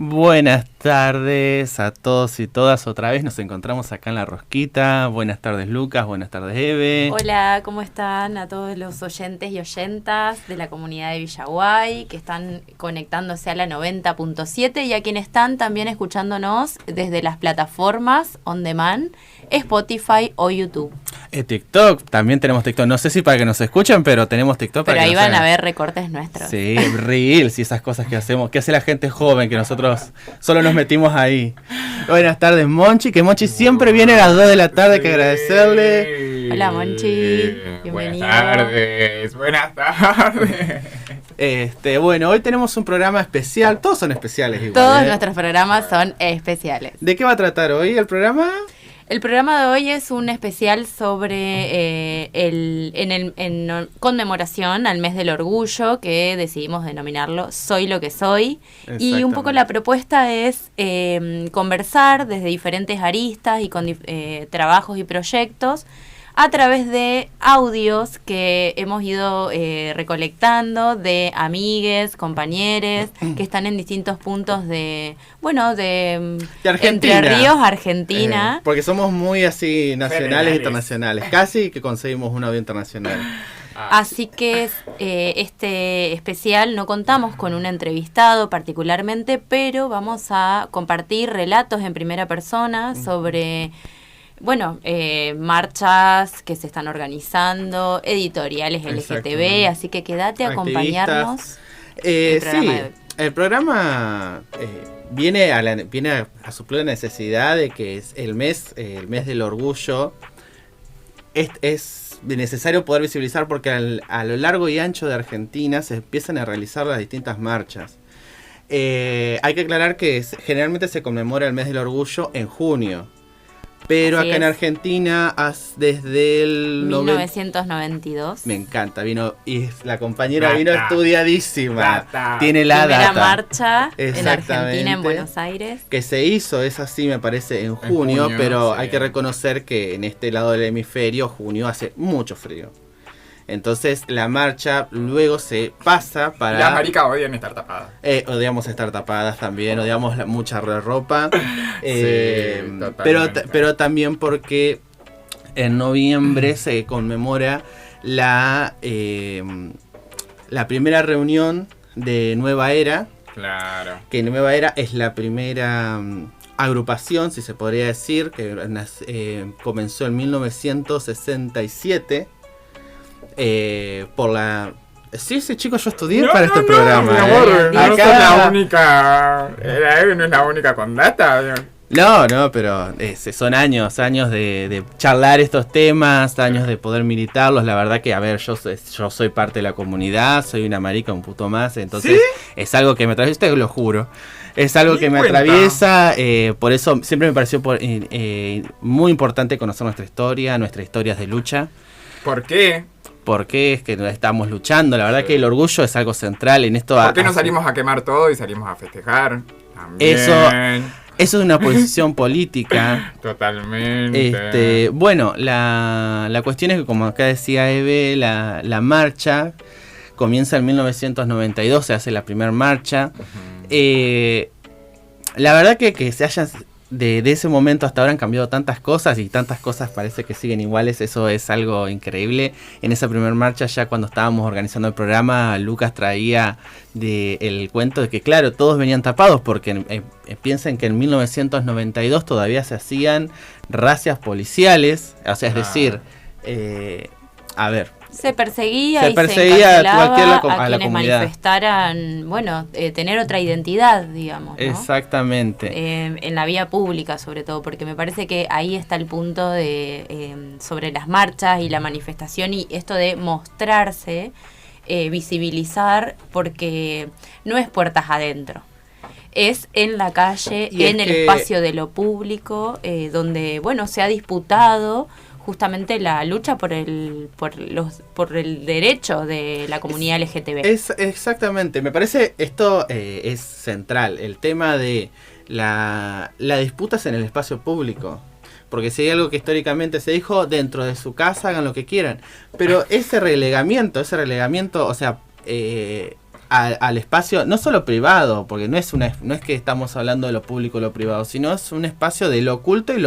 Buenas tardes a todos y todas. Otra vez nos encontramos acá en La Rosquita. Buenas tardes, Lucas. Buenas tardes, Eve. Hola, ¿cómo están a todos los oyentes y oyentas de la comunidad de Villaguay que están conectándose a la 90.7 y a quienes están también escuchándonos desde las plataformas on demand, Spotify o YouTube? TikTok, también tenemos TikTok. No sé si para que nos escuchen, pero tenemos TikTok. Pero para ahí que van a ver recortes nuestros. Sí, reels y esas cosas que hacemos. Que hace la gente joven, que nosotros solo nos metimos ahí. Buenas tardes, Monchi, que Monchi siempre viene a las 2 de la tarde, que agradecerle. Hola, Monchi, bienvenido. Buenas tardes. Bueno, hoy tenemos un programa especial. Todos son especiales igual. Todos nuestros programas son especiales. ¿De qué va a tratar hoy el programa? El programa de hoy es un especial sobre conmemoración al mes del orgullo, que decidimos denominarlo Soy lo que soy. Y un poco la propuesta es conversar desde diferentes aristas y con trabajos y proyectos a través de audios que hemos ido recolectando de amigues, compañeros que están en distintos puntos de Entre Ríos, Argentina. Porque somos muy así nacionales e internacionales. Casi que conseguimos un audio internacional. Así que este especial no contamos con un entrevistado particularmente, pero vamos a compartir relatos en primera persona sobre marchas que se están organizando, editoriales LGTB, así que quédate a acompañarnos. El programa viene a suplir la necesidad de que es el mes del orgullo. Es necesario poder visibilizar porque a lo largo y ancho de Argentina se empiezan a realizar las distintas marchas. Hay que aclarar que generalmente se conmemora el mes del orgullo en junio. Pero así acá en Argentina, desde el 1992. Me encanta, la compañera vino estudiadísima. Tiene la primera data. Marcha en Argentina, en Buenos Aires. Que se hizo, es así, me parece, en junio, pero sí. Hay que reconocer que en este lado del hemisferio, junio hace mucho frío. Entonces la marcha luego se pasa para... Las maricas odian estar tapadas. Odiamos estar tapadas también, odiamos mucha ropa. Pero también porque en noviembre se conmemora la primera reunión de Nueva Era. Claro. Que Nueva Era es la primera agrupación, si se podría decir, que comenzó en 1967. Sí, chicos, yo estudié para este programa. Mi amor, no es la única. No es la única con data. No, pero son años de charlar estos temas, años de poder militarlos. La verdad que, a ver, yo soy parte de la comunidad, soy una marica, un puto más. Entonces, ¿sí? Es algo que me atraviesa, te lo juro. Es algo que me atraviesa, por eso siempre me pareció muy importante conocer nuestras historias de lucha. ¿Por qué? Porque es que estamos luchando. La verdad que el orgullo es algo central en esto. ¿Por qué no salimos a quemar todo y salimos a festejar? También. Eso es una posición política. Totalmente. La cuestión es que, como acá decía Eve, la marcha comienza en 1992, se hace la primera marcha. Uh-huh. La verdad que se hayan... De ese momento hasta ahora han cambiado tantas cosas y tantas cosas parece que siguen iguales. Eso es algo increíble. En esa primera marcha, ya cuando estábamos organizando el programa, Lucas traía el cuento de que, claro, todos venían tapados porque piensen que en 1992 todavía se hacían racias policiales. O sea, es decir, se perseguía y se encarcelaba a quienes manifestaran, tener otra identidad, digamos, ¿no? Exactamente. En la vía pública, sobre todo, porque me parece que ahí está el punto sobre las marchas y la manifestación y esto de mostrarse, visibilizar, porque no es puertas adentro. Es en la calle, en el espacio de lo público, donde, se ha disputado justamente la lucha por el derecho de la comunidad LGTB. Exactamente, me parece esto es central, el tema de la disputas en el espacio público. Porque si hay algo que históricamente se dijo, dentro de su casa hagan lo que quieran. Pero ese relegamiento, o sea, al espacio, no solo privado, porque no es que estamos hablando de lo público o lo privado, sino es un espacio de lo oculto y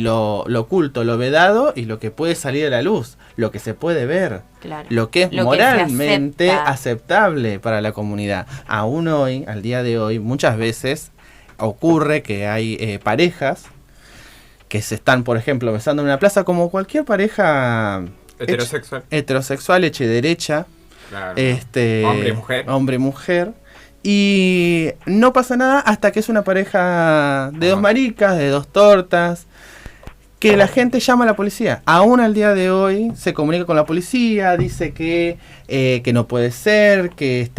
lo oculto, lo vedado y lo que puede salir a la luz, lo que se puede ver, claro, lo que es lo moralmente que se aceptable para la comunidad. Aún hoy, al día de hoy, muchas veces ocurre que hay parejas que se están, por ejemplo, besando en una plaza, como cualquier pareja heterosexual hecha y derecha. Claro. Hombre y mujer. Y no pasa nada hasta que es una pareja de dos maricas, de dos tortas, que la gente llama a la policía. Aún al día de hoy se comunica con la policía, dice que no puede ser, que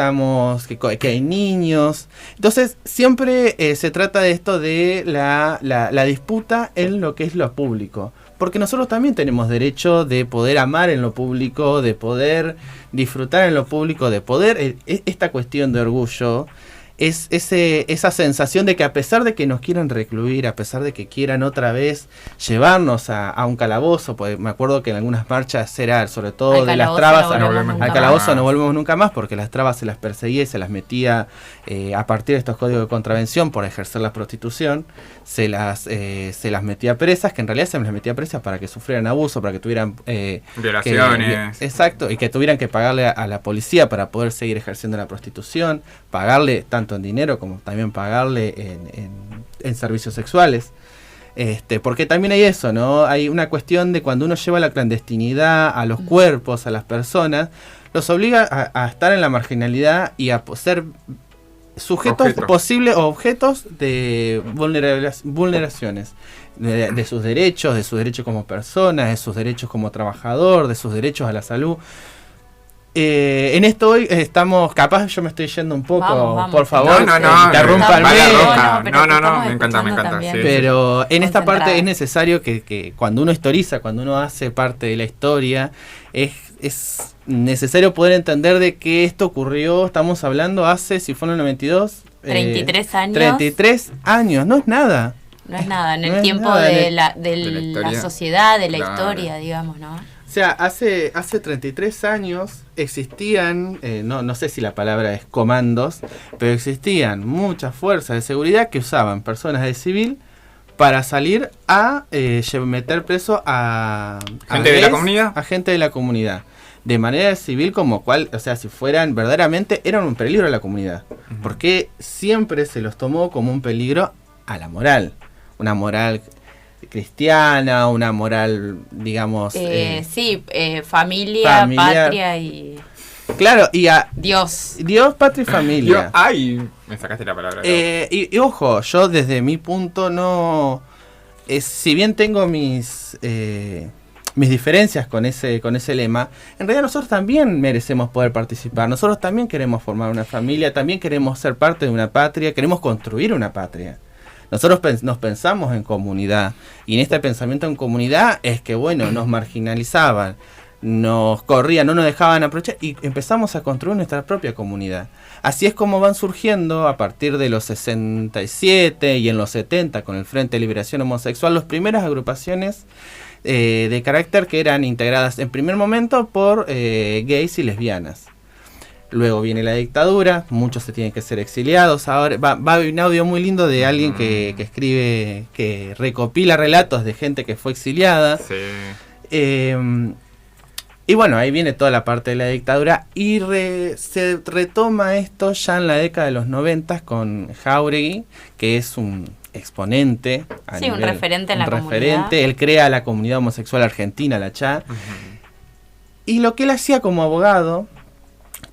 hay niños. Entonces siempre se trata de esto de la disputa en lo que es lo público. Porque nosotros también tenemos derecho de poder amar en lo público, de poder disfrutar en lo público, de poder... Esta cuestión de orgullo es esa sensación de que a pesar de que nos quieran recluir, a pesar de que quieran otra vez llevarnos a un calabozo, pues me acuerdo que en algunas marchas era sobre todo de las trabas, al calabozo no volvemos nunca más, porque las trabas se las perseguía y se las metía a partir de estos códigos de contravención por ejercer la prostitución, se las metía presas, que en realidad se las metía presas para que sufrieran abuso, para que tuvieran violaciones. Exacto, y que tuvieran que pagarle a la policía para poder seguir ejerciendo la prostitución, pagarle tanto en dinero como también pagarle en servicios sexuales. Porque también hay eso, ¿no? Hay una cuestión de cuando uno lleva la clandestinidad a los cuerpos, a las personas, los obliga a estar en la marginalidad y a ser sujetos posibles o objetos de vulneraciones de sus derechos como personas, de sus derechos como trabajador, de sus derechos a la salud. En esto hoy estamos, capaz yo me estoy yendo un poco, vamos, por favor, interrumpanme. No, me encanta. Sí, pero en esta parte es necesario que cuando uno historiza, cuando uno hace parte de la historia, es necesario poder entender de que esto ocurrió, estamos hablando hace, si fue en el 92, 33 años. 33 años, no es nada. No es nada, en el No es tiempo nada, de en la sociedad, de la Claro. historia, digamos, ¿no? O sea, hace 33 años existían, no sé si la palabra es comandos, pero existían muchas fuerzas de seguridad que usaban personas de civil para salir a meter preso a ¿Gente de la comunidad? A gente de la comunidad. De manera civil, como cual, o sea, si fueran verdaderamente, eran un peligro a la comunidad. Porque siempre se los tomó como un peligro a la moral. Una moral cristiana, una moral, digamos... familia, patria y... Claro, y a... Dios, patria y familia. Me sacaste la palabra. Y ojo, yo desde mi punto no... si bien tengo mis diferencias con ese lema, en realidad nosotros también merecemos poder participar, nosotros también queremos formar una familia, también queremos ser parte de una patria, queremos construir una patria. Nosotros nos pensamos en comunidad, y en este pensamiento en comunidad es que, bueno, nos marginalizaban, nos corrían, no nos dejaban aprovechar, y empezamos a construir nuestra propia comunidad. Así es como van surgiendo, a partir de los 67 y en los 70, con el Frente de Liberación Homosexual, las primeras agrupaciones de carácter que eran integradas en primer momento por gays y lesbianas. Luego viene la dictadura, muchos se tienen que ser exiliados. Ahora va un audio muy lindo de alguien que escribe, que recopila relatos de gente que fue exiliada. Sí. Y bueno, ahí viene toda la parte de la dictadura y se retoma esto ya en la década de los 90 con Jáuregui, que es un exponente. Un referente en la comunidad. Él crea la comunidad homosexual argentina, la CHA. Y lo que él hacía como abogado,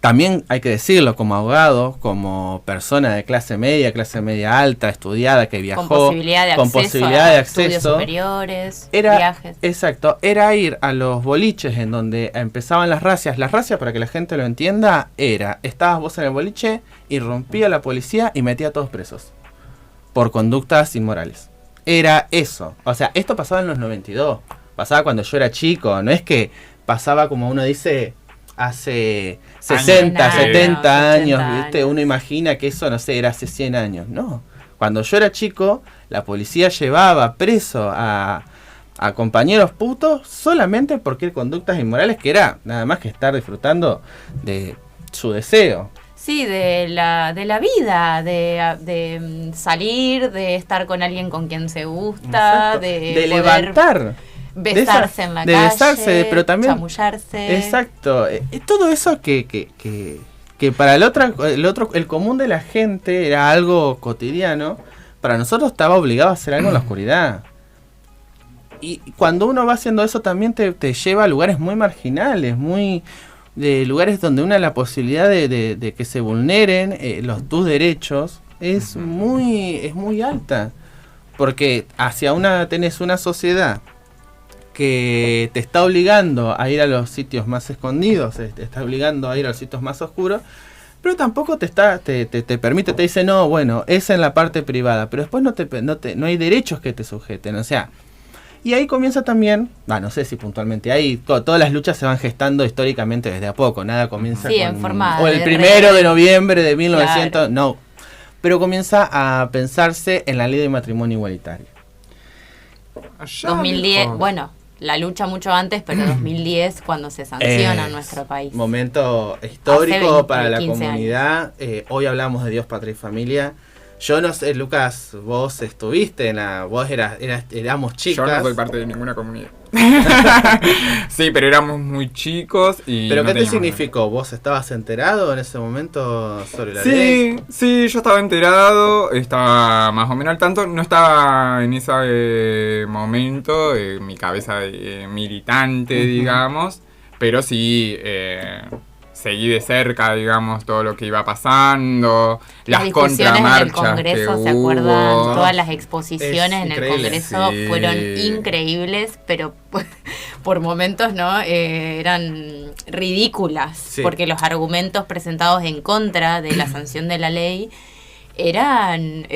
también hay que decirlo, como abogado, como persona de clase media alta, estudiada, que viajó, con posibilidad de acceso, estudios superiores, viajes. Exacto, era ir a los boliches en donde empezaban las racias. Las racias, para que la gente lo entienda, estabas vos en el boliche y rompía la policía y metía a todos presos por conductas inmorales. Era eso. O sea, esto pasaba en los 92. Pasaba cuando yo era chico. No es que pasaba, como uno dice, hace 60, 70 años, ¿viste? Uno imagina que eso, no sé, era hace 100 años. No. Cuando yo era chico, la policía llevaba preso a compañeros putos solamente porque conductas inmorales, que era nada más que estar disfrutando de su deseo. Sí, de la vida, de salir, de estar con alguien con quien se gusta, Exacto. de De poder levantar. besarse en la de calle, besarse, pero también chamullarse. exacto, todo eso que para el común de la gente era algo cotidiano, para nosotros estaba obligado a hacer algo en la oscuridad. Y cuando uno va haciendo eso también te lleva a lugares muy marginales, muy de lugares donde la posibilidad de que se vulneren tus derechos es muy alta. Porque tenés una sociedad que te está obligando a ir a los sitios más escondidos, te está obligando a ir a los sitios más oscuros, pero tampoco te permite, te dice, no, bueno, es en la parte privada, pero después no hay derechos que te sujeten, o sea, y ahí comienza también, no sé si puntualmente, ahí todas las luchas se van gestando históricamente desde a poco, nada comienza en forma o el 1 de noviembre de 1900, claro. No, pero comienza a pensarse en la ley de matrimonio igualitario. 2010, bueno, la lucha mucho antes, pero 2010 cuando se sanciona en nuestro país. Momento histórico para la comunidad. Hoy hablamos de Dios, Patria y Familia. Yo no sé, Lucas, vos estuviste vos éramos chicas. Yo no soy parte de ninguna comunidad. Sí, pero éramos muy chicos y ¿Pero no qué te teníamos significó? ¿Vos estabas enterado en ese momento sobre la ley? ley? Sí, yo estaba enterado, estaba más o menos al tanto. No estaba en ese momento, mi cabeza militante, digamos, pero sí seguí de cerca, digamos, todo lo que iba pasando, las contramarchas en el Congreso, que ¿se acuerdan? hubo. Todas las exposiciones en el Congreso fueron increíbles, pero por momentos no eran ridículas, porque los argumentos presentados en contra de la sanción de la ley eran,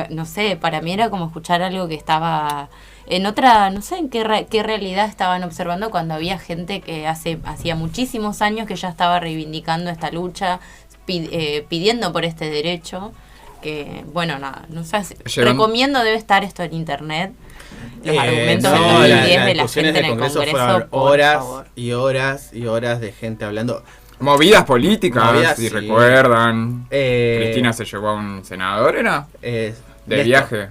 no sé, para mí era como escuchar algo que estaba en otra, no sé en qué realidad estaban observando cuando había gente que hacía muchísimos años que ya estaba reivindicando esta lucha, pidiendo por este derecho, que bueno, nada, no sé, recomiendo, debe estar esto en internet, los argumentos del 2010 de la gente en el Congreso, fueron horas y horas y horas de gente hablando. Movidas políticas, si recuerdan. Cristina se llevó a un senador, ¿era? De Néstor. Viaje.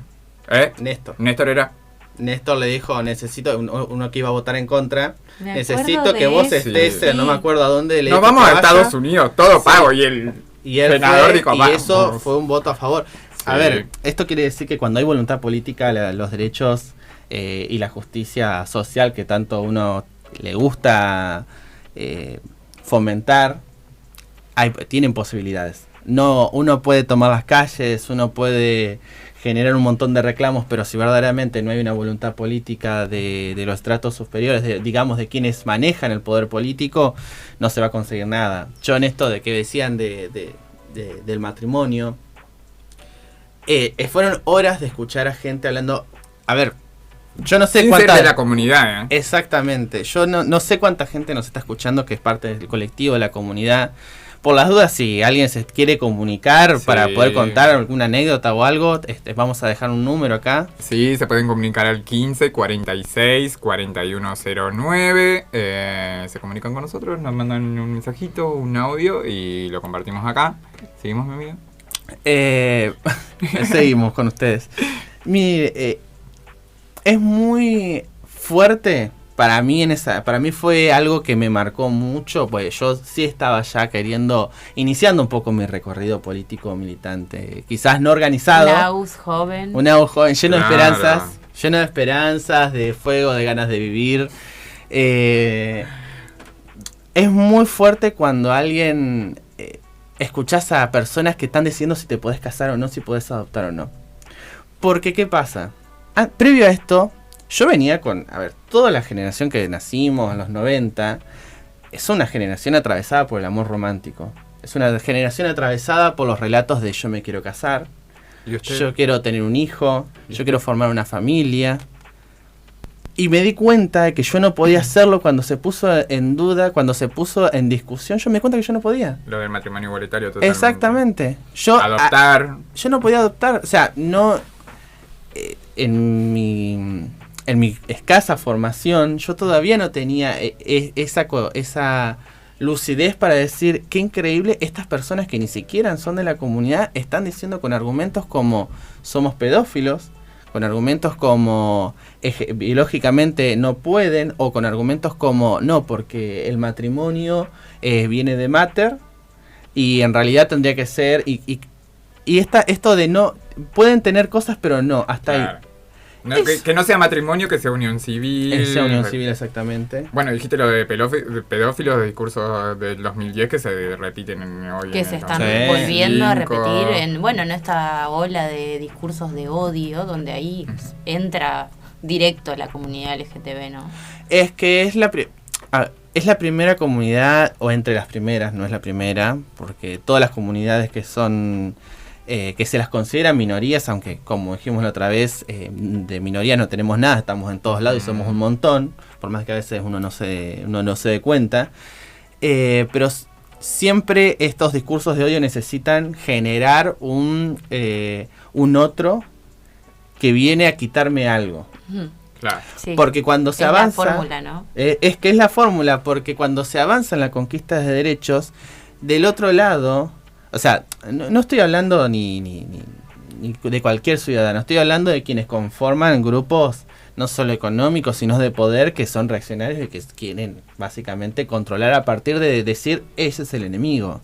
Néstor era. Néstor le dijo, necesito, uno que iba a votar en contra, necesito que vos estés, no me acuerdo a dónde. Nos vamos a Estados Unidos, todo pago, y el senador dijo, y eso fue un voto a favor. A ver, esto quiere decir que cuando hay voluntad política, los derechos y la justicia social que tanto uno le gusta fomentar, tienen posibilidades. No, uno puede tomar las calles, uno puede generar un montón de reclamos, pero si verdaderamente no hay una voluntad política de los estratos superiores, digamos de quienes manejan el poder político, no se va a conseguir nada. Yo en esto de que decían del matrimonio, fueron horas de escuchar a gente hablando. A ver, yo no sé cuánta de la comunidad, Exactamente, yo no sé cuánta gente nos está escuchando que es parte del colectivo, de la comunidad. Por las dudas, si alguien se quiere comunicar para poder contar alguna anécdota o algo, vamos a dejar un número acá. Sí, se pueden comunicar al 15 46 4109. Se comunican con nosotros, nos mandan un mensajito, un audio y lo compartimos acá. ¿Seguimos, mi amiga? Seguimos con ustedes. Mire, es muy fuerte. Para mí fue algo que me marcó mucho, pues yo sí estaba ya iniciando un poco mi recorrido político militante, quizás no organizado. Un AUS joven, lleno de esperanzas, de fuego, de ganas de vivir. Es muy fuerte cuando alguien escuchás a personas que están diciendo si te podés casar o no, si podés adoptar o no. Porque, ¿qué pasa? Previo a esto, yo venía toda la generación que nacimos en los 90 es una generación atravesada por el amor romántico. Es una generación atravesada por los relatos de yo me quiero casar, yo quiero tener un hijo, yo quiero formar una familia. Y me di cuenta de que yo no podía hacerlo cuando se puso en duda, cuando se puso en discusión. Yo me di cuenta que yo no podía. Lo del matrimonio igualitario totalmente. Exactamente. Adoptar. Yo no podía adoptar. O sea, no... En mi escasa formación, yo todavía no tenía esa lucidez para decir qué increíble, estas personas que ni siquiera son de la comunidad están diciendo con argumentos como somos pedófilos, con argumentos como biológicamente no pueden, o con argumentos como no, porque el matrimonio viene de mater y en realidad tendría que ser, y esto de no, pueden tener cosas pero no, hasta Claro. ahí. No, que no sea matrimonio, que sea unión civil. Esa unión civil, exactamente. Bueno, dijiste lo de pedófilos, de discursos del 2010 que se repiten hoy. Que en se el están 2005. volviendo a repetir en esta ola de discursos de odio, donde ahí entra directo la comunidad LGTB, ¿no? Es que es la primera comunidad, o entre las primeras, no es la primera, porque todas las comunidades que son, que se las consideran minorías, aunque como dijimos la otra vez, de minorías no tenemos nada, estamos en todos lados y somos un montón, por más que a veces uno no se dé cuenta, pero siempre estos discursos de odio necesitan generar un otro que viene a quitarme algo. Ujú. Claro. Sí. Porque cuando se Es avanza, la fórmula, ¿no? es que es la fórmula, porque cuando se avanza en la conquista de derechos, del otro lado, o sea, no estoy hablando ni de cualquier ciudadano, estoy hablando de quienes conforman grupos no solo económicos, sino de poder, que son reaccionarios y que quieren básicamente controlar a partir de decir, ese es el enemigo.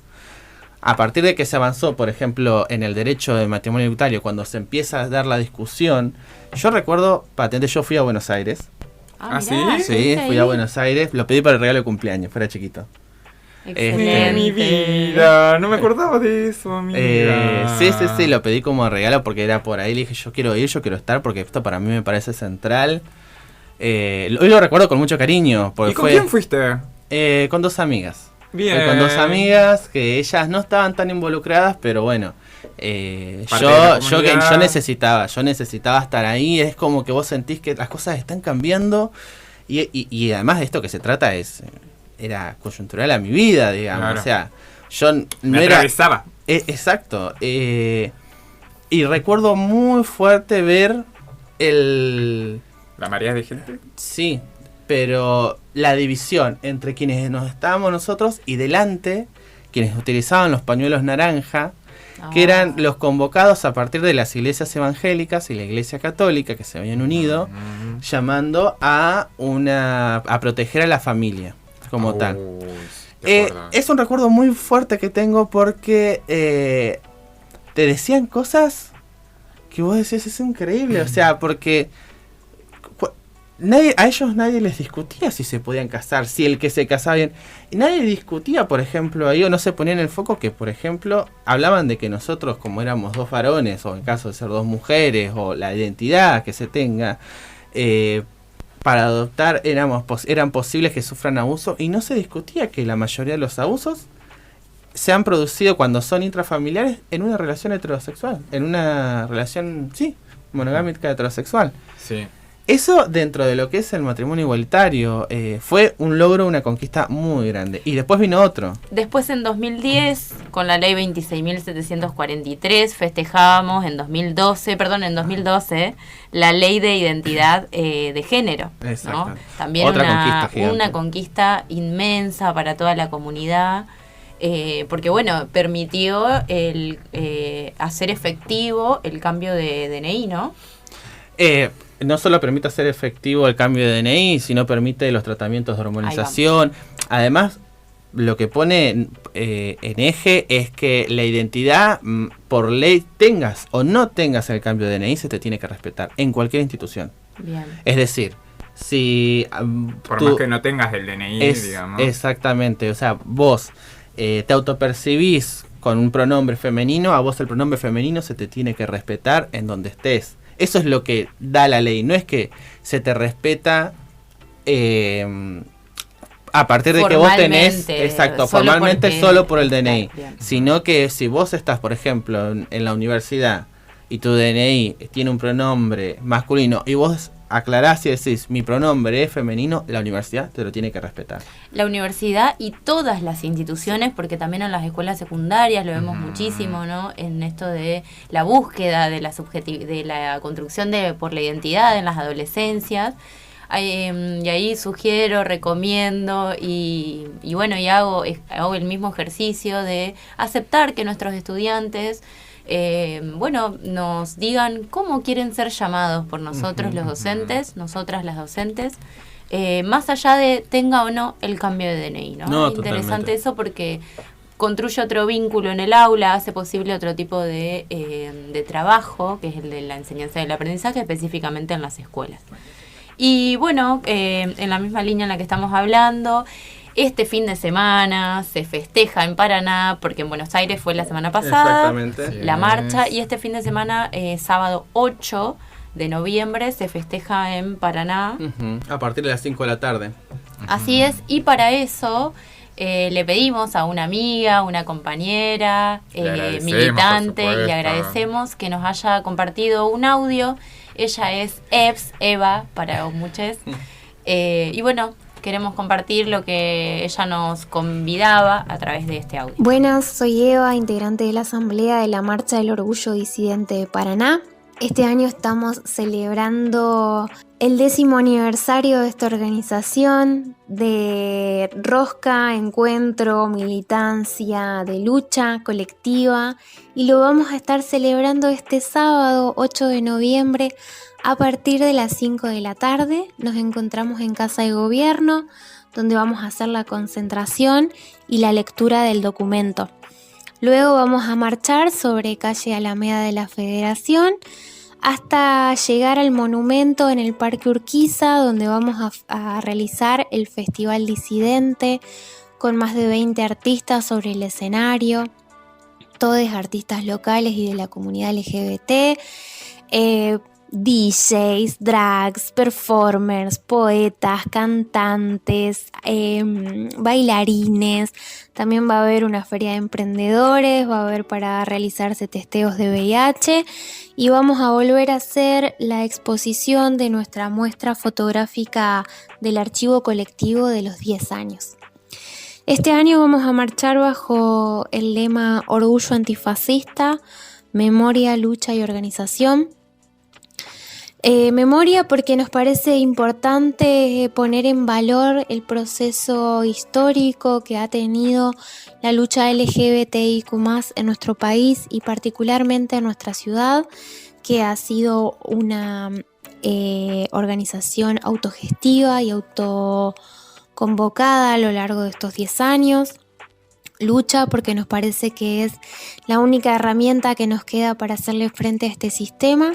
A partir de que se avanzó, por ejemplo, en el derecho de matrimonio igualitario, cuando se empieza a dar la discusión, yo recuerdo, patente, yo fui a Buenos Aires. ¿Ah, mirá, sí? Sí, fui a Buenos Aires, lo pedí para el regalo de cumpleaños, fuera chiquito. Excelente. Mi vida, no me acordaba de eso, amiga. Sí, lo pedí como regalo porque era por ahí, le dije, yo quiero ir, yo quiero estar, porque esto para mí me parece central. Hoy lo recuerdo con mucho cariño. Porque ¿Y con quién fuiste? Con dos amigas. Bien. Fui con dos amigas que ellas no estaban tan involucradas, pero bueno, Parte de la yo comunidad. necesitaba estar ahí. Es como que vos sentís que las cosas están cambiando y además de esto que se trata era coyuntural a mi vida, digamos. Claro. O sea, yo Me no era... atravesaba. Exacto. Y recuerdo muy fuerte ver ¿La marea de gente? Sí, pero la división entre quienes nos estábamos nosotros y delante, quienes utilizaban los pañuelos naranja, que eran los convocados a partir de las iglesias evangélicas y la iglesia católica que se habían unido, llamando a proteger a la familia como tal. Es un recuerdo muy fuerte que tengo porque te decían cosas que vos decís, es increíble, o sea, porque a ellos nadie les discutía si se podían casar, si el que se casaba bien. Y nadie discutía, por ejemplo, ahí o no se ponía en el foco que, por ejemplo, hablaban de que nosotros, como éramos dos varones, o en caso de ser dos mujeres, o la identidad que se tenga, para adoptar eran posibles que sufran abuso, y no se discutía que la mayoría de los abusos se han producido cuando son intrafamiliares en una relación heterosexual, en una relación, monogámica heterosexual. Sí. Eso dentro de lo que es el matrimonio igualitario fue un logro, una conquista muy grande. Y después vino otro. Después en 2010, con la ley 26.743, festejábamos en 2012, la ley de identidad de género. Exacto. ¿No? También Otra conquista gigante. una conquista inmensa para toda la comunidad. Porque bueno, permitió hacer efectivo el cambio de DNI, ¿no? No solo permite hacer efectivo el cambio de DNI, sino permite los tratamientos de hormonización. Además, lo que pone en eje es que la identidad, por ley, tengas o no tengas el cambio de DNI, se te tiene que respetar en cualquier institución. Bien. Es decir, si Por más que no tengas el DNI, digamos. Exactamente, o sea, vos te autopercibís con un pronombre femenino, a vos el pronombre femenino se te tiene que respetar en donde estés. Eso es lo que da la ley, no es que se te respeta a partir de que vos tenés, formalmente solo por el DNI, sino que si vos estás, por ejemplo, en la universidad y tu DNI tiene un pronombre masculino y vos aclarás y decís mi pronombre es femenino, la universidad te lo tiene que respetar. La universidad y todas las instituciones, porque también en las escuelas secundarias lo vemos muchísimo, ¿no? En esto de la búsqueda de la construcción por la identidad en las adolescencias. Y ahí sugiero, recomiendo y bueno, y hago el mismo ejercicio de aceptar que nuestros estudiantes nos digan cómo quieren ser llamados por nosotros los docentes, nosotras las docentes, más allá de tenga o no el cambio de DNI, ¿no? No, Interesante totalmente. eso porque construye otro vínculo en el aula, hace posible otro tipo de trabajo, que es el de la enseñanza y el aprendizaje, específicamente en las escuelas. Y bueno, en la misma línea en la que estamos hablando, este fin de semana se festeja en Paraná, porque en Buenos Aires fue la semana pasada, Exactamente. la marcha, y este fin de semana, sábado 8 de noviembre, se festeja en Paraná. A partir de las 5 de la tarde. Así es, y para eso le pedimos a una amiga, una compañera, Le agradecemos, militante, por y le supuesto. agradecemos que nos haya compartido un audio. Ella es Eva, para muchos. Y bueno, queremos compartir lo que ella nos convidaba a través de este audio. Buenas, soy Eva, integrante de la Asamblea de la Marcha del Orgullo Disidente de Paraná. Este año estamos celebrando el 10º aniversario de esta organización de rosca, encuentro, militancia, de lucha colectiva, y lo vamos a estar celebrando este sábado 8 de noviembre a partir de las 5 de la tarde. Nos encontramos en Casa de Gobierno, donde vamos a hacer la concentración y la lectura del documento. Luego vamos a marchar sobre calle Alameda de la Federación hasta llegar al monumento en el Parque Urquiza, donde vamos a realizar el Festival Disidente con más de 20 artistas sobre el escenario, todos artistas locales y de la comunidad LGBT, DJs, drags, performers, poetas, cantantes, bailarines. También va a haber una feria de emprendedores, va a haber para realizarse testeos de VIH y vamos a volver a hacer la exposición de nuestra muestra fotográfica del archivo colectivo de los 10 años. Este año vamos a marchar bajo el lema Orgullo Antifascista, Memoria, Lucha y Organización. Memoria porque nos parece importante poner en valor el proceso histórico que ha tenido la lucha LGBTIQ+ en nuestro país y particularmente en nuestra ciudad, que ha sido una organización autogestiva y autoconvocada a lo largo de estos 10 años. Lucha porque nos parece que es la única herramienta que nos queda para hacerle frente a este sistema.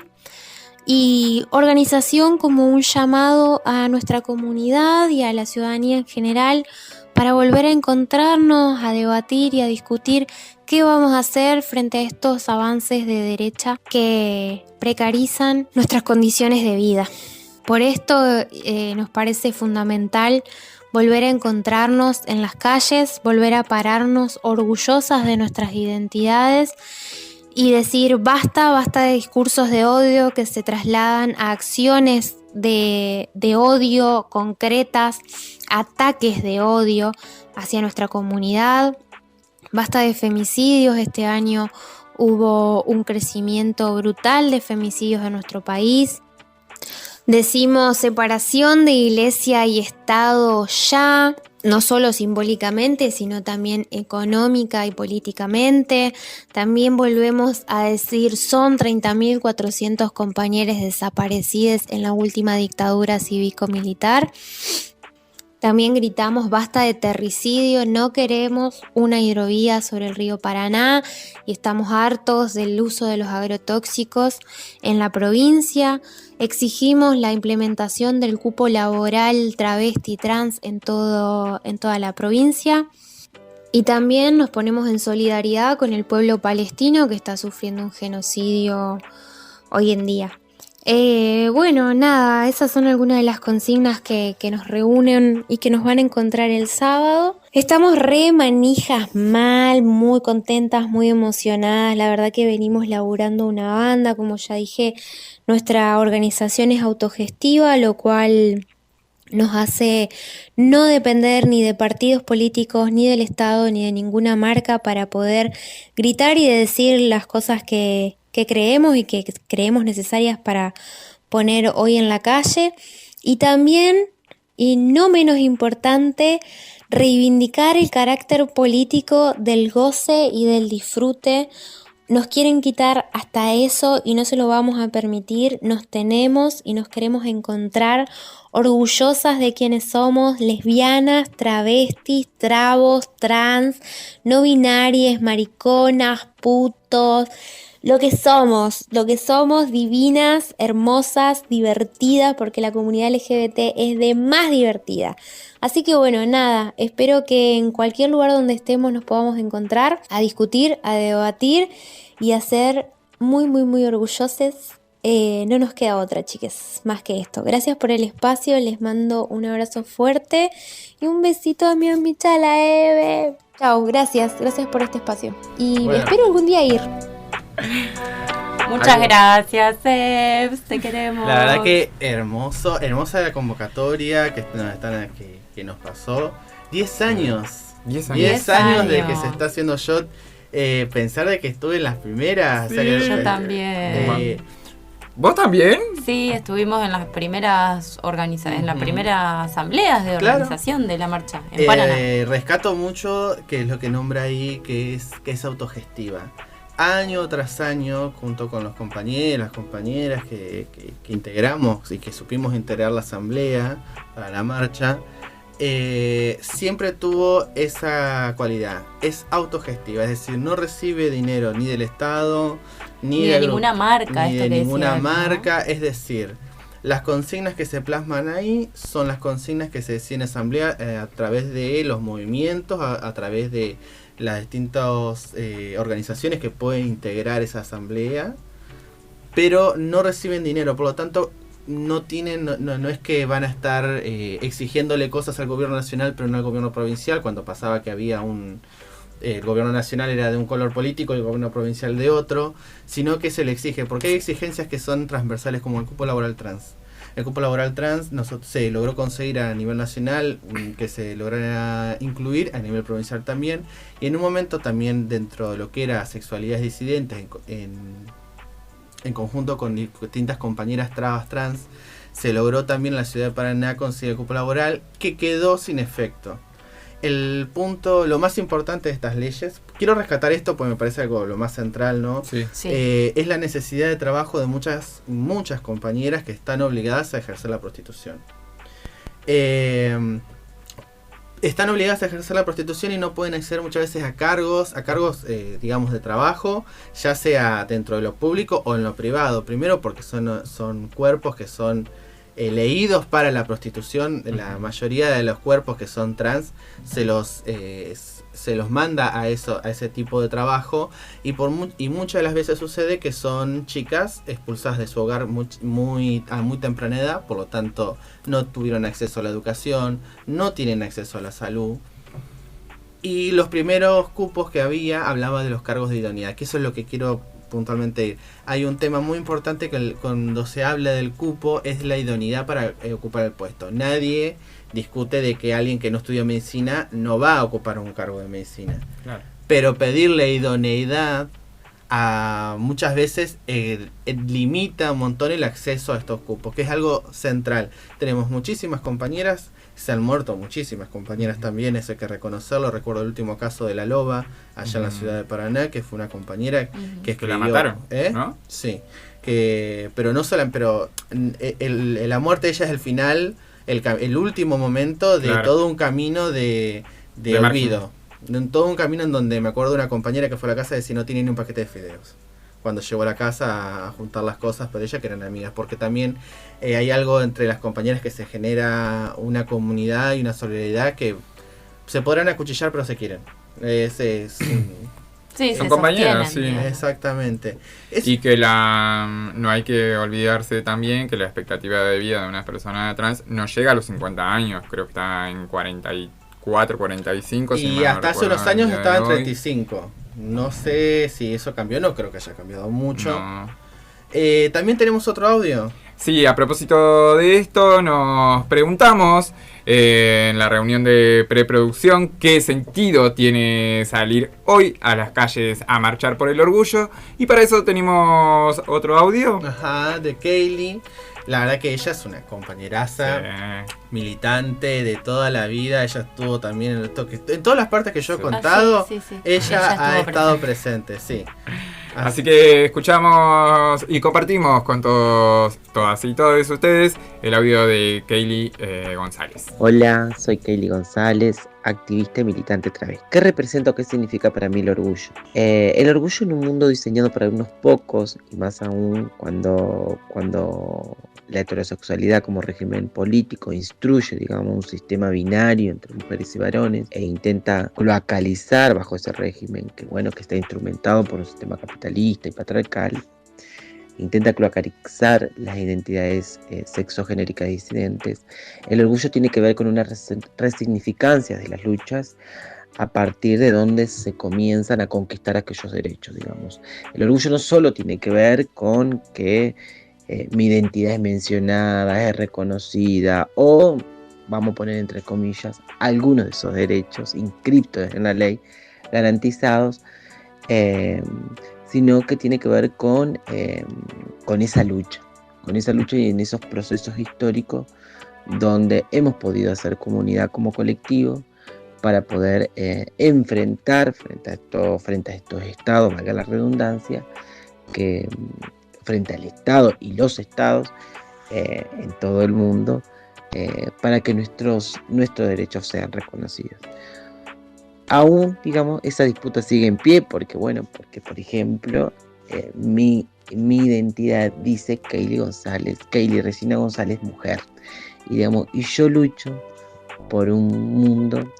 Y organización como un llamado a nuestra comunidad y a la ciudadanía en general para volver a encontrarnos, a debatir y a discutir qué vamos a hacer frente a estos avances de derecha que precarizan nuestras condiciones de vida. Por esto nos parece fundamental volver a encontrarnos en las calles, volver a pararnos orgullosas de nuestras identidades y decir basta de discursos de odio que se trasladan a acciones de odio concretas, ataques de odio hacia nuestra comunidad. Basta de femicidios. Este año hubo un crecimiento brutal de femicidios en nuestro país. Decimos separación de iglesia y Estado ya, no solo simbólicamente, sino también económica y políticamente. También volvemos a decir son 30.400 compañeros desaparecidos en la última dictadura cívico-militar. También gritamos basta de terricidio, no queremos una hidrovía sobre el río Paraná y estamos hartos del uso de los agrotóxicos en la provincia. Exigimos la implementación del cupo laboral travesti trans en toda la provincia. Y también nos ponemos en solidaridad con el pueblo palestino que está sufriendo un genocidio hoy en día. Esas son algunas de las consignas que nos reúnen y que nos van a encontrar el sábado. Estamos re manijas mal, muy contentas, muy emocionadas. La verdad que venimos laburando una banda, como ya dije, nuestra organización es autogestiva, lo cual nos hace no depender ni de partidos políticos, ni del Estado, ni de ninguna marca para poder gritar y decir las cosas que creemos y que creemos necesarias para poner hoy en la calle. Y también, y no menos importante, reivindicar el carácter político del goce y del disfrute. Nos quieren quitar hasta eso y no se lo vamos a permitir. Nos tenemos y nos queremos encontrar orgullosas de quienes somos, lesbianas, travestis, trabos, trans, no binarias, mariconas, putos. Lo que somos, divinas, hermosas, divertidas, porque la comunidad LGBT es de más divertida. Así que bueno, nada, espero que en cualquier lugar donde estemos nos podamos encontrar, a discutir, a debatir y a ser muy, muy, muy orgullosos. No nos queda otra, chiques, más que esto. Gracias por el espacio, les mando un abrazo fuerte y un besito a mi amicha la Eve. Chao, gracias por este espacio. Y espero algún día ir. Muchas gracias, Sebs, te queremos. La verdad que hermosa la convocatoria que nos pasó. 10 años. 10 años de que se está haciendo Shot. Pensar de que estuve en las primeras. Sí, o sea que, yo también. ¿Vos también? Sí, estuvimos en las primeras en las primeras asambleas de organización de la marcha en Paraná. Rescato mucho que es lo que nombra ahí, que es autogestiva. Año tras año, junto con los compañeros, las compañeras que integramos y que supimos integrar la asamblea para la marcha, siempre tuvo esa cualidad. Es autogestiva, es decir, no recibe dinero ni del Estado, ni de ninguna marca. Ni de ninguna marca, es decir, las consignas que se plasman ahí son las consignas que se deciden en asamblea a través de los movimientos, a través de las distintas organizaciones que pueden integrar esa asamblea, pero no reciben dinero, por lo tanto no es que van a estar exigiéndole cosas al gobierno nacional pero no al gobierno provincial, cuando pasaba que había el gobierno nacional era de un color político y el gobierno provincial de otro, sino que se le exige, porque hay exigencias que son transversales como el cupo laboral trans. El cupo laboral trans se logró conseguir a nivel nacional, que se lograra incluir a nivel provincial también, y en un momento también dentro de lo que era sexualidades disidentes, en conjunto con distintas compañeras trans, se logró también en la ciudad de Paraná conseguir el cupo laboral, que quedó sin efecto. El punto, lo más importante de estas leyes, quiero rescatar esto porque me parece algo lo más central, ¿no? Sí. Es la necesidad de trabajo de muchas compañeras que están obligadas a ejercer la prostitución. Están obligadas a ejercer la prostitución y no pueden acceder muchas veces a cargos, digamos, de trabajo, ya sea dentro de lo público o en lo privado. Primero porque son cuerpos que son leídos para la prostitución. La mayoría de los cuerpos que son trans se los manda a ese tipo de trabajo, y muchas de las veces sucede que son chicas expulsadas de su hogar a muy temprana edad, por lo tanto no tuvieron acceso a la educación, no tienen acceso a la salud. Y los primeros cupos que hablaba de los cargos de idoneidad, que eso es lo que quiero puntualmente ir. Hay un tema muy importante que cuando se habla del cupo es la idoneidad para ocupar el puesto. Nadie discute de que alguien que no estudia medicina no va a ocupar un cargo de medicina. Claro. Pero pedirle idoneidad muchas veces limita un montón el acceso a estos cupos, que es algo central. Tenemos muchísimas compañeras, se han muerto muchísimas compañeras también, eso hay que reconocerlo. Recuerdo el último caso de La Loba, allá en la ciudad de Paraná, que fue una compañera que escribió, la mataron, ¿no? Sí, pero no solo, la muerte de ella es el final, el último momento de todo un camino de olvido. Todo un camino en donde me acuerdo de una compañera que fue a la casa y decía no tiene ni un paquete de fideos. Cuando llegó a la casa a juntar las cosas para ella, que eran amigas, porque también hay algo entre las compañeras que se genera una comunidad y una solidaridad que se podrán acuchillar pero se quieren. Sí, son compañeras, sí. Exactamente. Y que no hay que olvidarse también que la expectativa de vida de una persona trans no llega a los 50 años, creo que está en 44, 45. Y hasta hace unos años estaba en 35. No sé si eso cambió, no creo que haya cambiado mucho. No. También tenemos otro audio. Sí, a propósito de esto, nos preguntamos en la reunión de preproducción qué sentido tiene salir hoy a las calles a marchar por el orgullo. Y para eso tenemos otro audio. Ajá, de Kaylee, La verdad que ella es una compañeraza, militante de toda la vida. Ella estuvo también en todas las partes que yo he contado. Sí. Ella ha estado presente, sí. Así que escuchamos y compartimos con todas y todos ustedes el audio de Kaylee González. Hola, soy Kaylee González, activista y militante travesti. ¿Qué representa o qué significa para mí el orgullo? El orgullo en un mundo diseñado para unos pocos, y más aún cuando la heterosexualidad como régimen político instruye, digamos, un sistema binario entre mujeres y varones e intenta cloacalizar bajo ese régimen que está instrumentado por un sistema capitalista y patriarcal, intenta cloacalizar las identidades sexogenéricas disidentes. El orgullo tiene que ver con una resignificancia de las luchas a partir de donde se comienzan a conquistar aquellos derechos, digamos. El orgullo no solo tiene que ver con que mi identidad es mencionada, es reconocida, o, vamos a poner entre comillas, algunos de esos derechos inscriptos en la ley, garantizados, sino que tiene que ver con esa lucha y en esos procesos históricos donde hemos podido hacer comunidad como colectivo para poder enfrentar frente a estos estados, valga la redundancia, que frente al Estado y los estados en todo el mundo, para que nuestros derechos sean reconocidos. Aún, digamos, esa disputa sigue en pie porque, por ejemplo, mi identidad dice Kaylee Regina González, mujer, y yo lucho por un mundo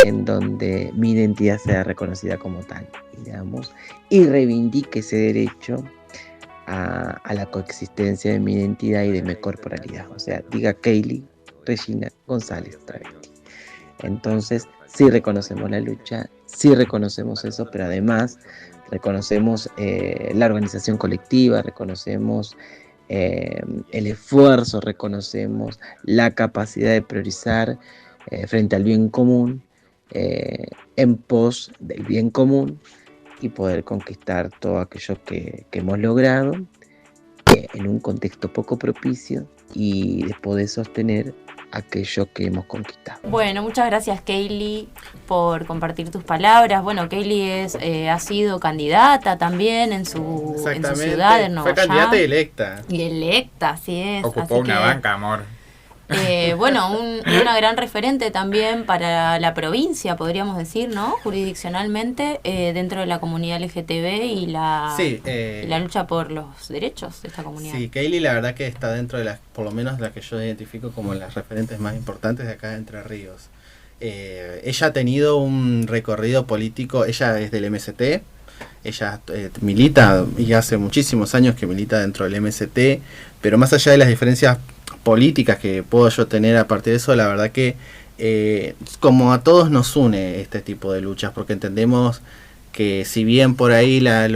en donde mi identidad sea reconocida como tal, y reivindique ese derecho a la coexistencia de mi identidad y de mi corporalidad. O sea, diga Kaylee Regina González travesti. Entonces, sí reconocemos la lucha, sí reconocemos eso, pero además reconocemos la organización colectiva, reconocemos el esfuerzo, reconocemos la capacidad de priorizar frente al bien común, en pos del bien común, y poder conquistar todo aquello que hemos logrado en un contexto poco propicio y de poder sostener aquello que hemos conquistado. Bueno, muchas gracias, Kaylee, por compartir tus palabras. Bueno, Kaylee ha sido candidata también en su ciudad, en Nueva York. Fue candidata y electa. Y electa, así es. Ocupó una banca, amor. Una gran referente también para la provincia, podríamos decir, ¿no? Jurisdiccionalmente, dentro de la comunidad LGTB y la lucha por los derechos de esta comunidad. Sí, Kaylee la verdad que está dentro de por lo menos las que yo identifico como las referentes más importantes de acá de Entre Ríos. Ella ha tenido un recorrido político, ella es del MST, ella milita y hace muchísimos años que milita dentro del MST, pero más allá de las diferencias políticas que puedo yo tener a partir de eso, la verdad que como a todos nos une este tipo de luchas, porque entendemos que si bien por ahí las